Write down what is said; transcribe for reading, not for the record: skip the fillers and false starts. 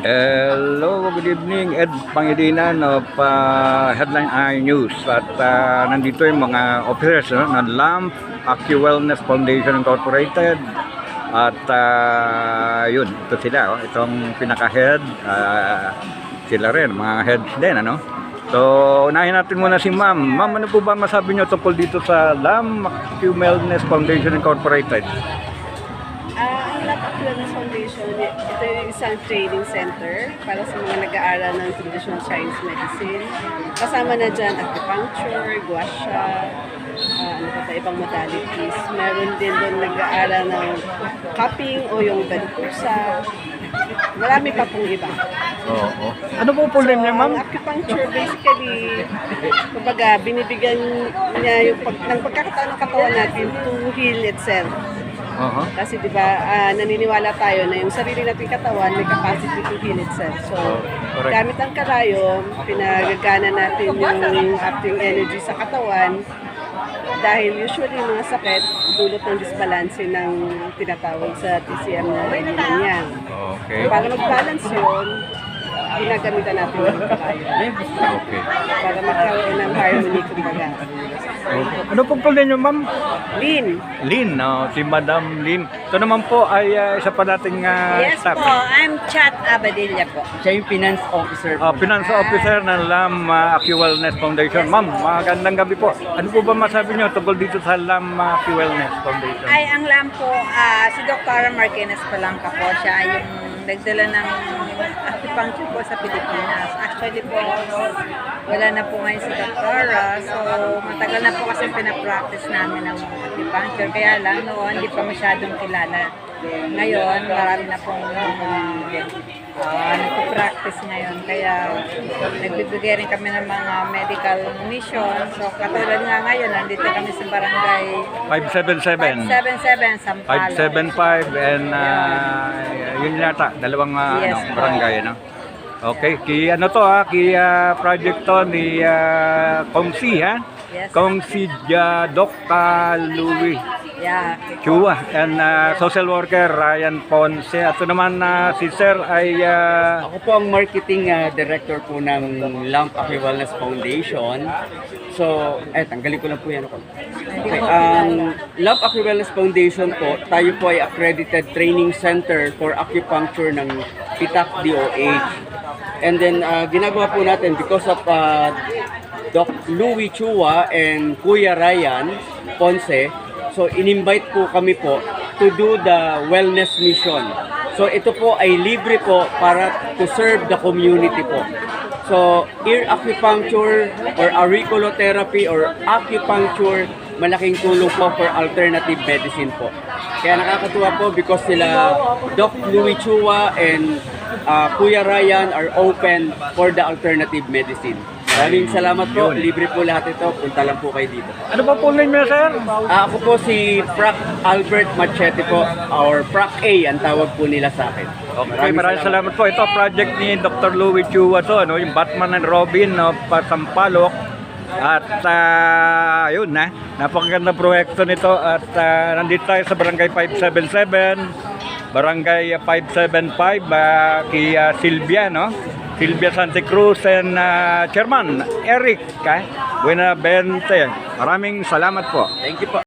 Hello, good evening. Ed Pangilinan of Headline Eye News. At nandito yung mga officers ng LAMP AccuWellness Foundation Incorporated. At yun, ito sila. Itong pinaka-head. Sila rin, mga heads din. Ano? So, unahin natin muna si Ma'am. Ma'am, ano po ba masabi nyo tungkol dito sa LAMP AccuWellness Foundation Incorporated? Ang LAMP AccuWellness Foundation, ito yung isang training center para sa mga nag-aaral ng traditional Chinese medicine. Kasama na dyan acupuncture, gua sha, ano pa ibang modalities. Meron din doon nag-aaral ng cupping o yung bankusa. Marami pa pong iba. Oo. Ano po problem niya, Ma'am? Ang acupuncture, basically, kumbaga, binibigyan niya yung ng pagkakataon ng katawan natin to heal itself. Kasi di ba naniniwala tayo na yung sarili nating katawan may capacity to heal itself. So, gamit ang karayom, pinagagana natin yung ating energy sa katawan dahil usually mga sakit dulot ng disbalance ng tinatawag sa TCM na ganyan. Okay. Para mag-balance yun, ginagamitan natin yung karayom. Okay. Para magkaroon ng harmony kumbaga. Ano pong problem niyo, Ma'am? Lynn. Lynn, si Madam Lynn. Ito naman po ay isa pa nating Yes staff. po, I'm Chat Abadilla po. Siya yung finance officer po. Finance officer ng LAMP AccuWellness Foundation. Ma'am, magandang gabi po. Ano po ba masabi niyo tungkol dito sa LAMP AccuWellness Foundation? Ay, ang LAM po, si Dr. Marquez Palanca po, siya yung nagdala ng acupuncture po sa Pilipinas. Actually po, wala na po ngayon si Dr. So, matagal na po kasi pinapractice namin ng acupuncture. Kaya lang noon, hindi pa masyadong kilala. Ngayon, marami na pong nagpo-practice ngayon. Kaya nagbibigay rin kami ng mga medical mission. So, katulad nga ngayon, nandito kami sa barangay 577. 577 Sampalo. 575 and yun yata, dalawang Yes, barangay, no? Okay, ki project to ni Kongsi, ha? Yes. Kongsi Dr. Louis Yeah. Chua and social worker Ryan Ponce. At ito naman si Sir ay Ako po ang marketing director po ng LAMP AccuWellness Foundation. So, tanggalin ko lang po yan ako. Okay, ang LAMP AccuWellness Foundation po, tayo po ay accredited training center for acupuncture ng PITAC DOH. And then, ginagawa po natin because of Doc Louis Chua and Kuya Ryan Ponce. So, in-invite po kami po to do the wellness mission. So, ito po ay libre po para to serve the community po. So, ear acupuncture or auriculotherapy or acupuncture, malaking tulong po for alternative medicine po. Kaya nakakatuwa po because sila Doc Louis Chua and Kuya Ryan are open for the alternative medicine. Maraming salamat po. Libre po lahat ito. Punta lang po kayo dito. ano pa po niyo, Sir? Ako po si Prac Albert Machete po, or Prac A ang tawag po nila sa akin. Okay, maraming salamat po. Ito project ni Dr. Louis Chua to, no? Yung Batman and Robin of Sampaloc. At yun na, napakagandang proyekto nito. At nandito tayo sa Barangay 577, Barangay 575, kay Silvia, no? Silvia Santa Cruz and Chairman Eric Buenavente. Maraming salamat po. Thank you po.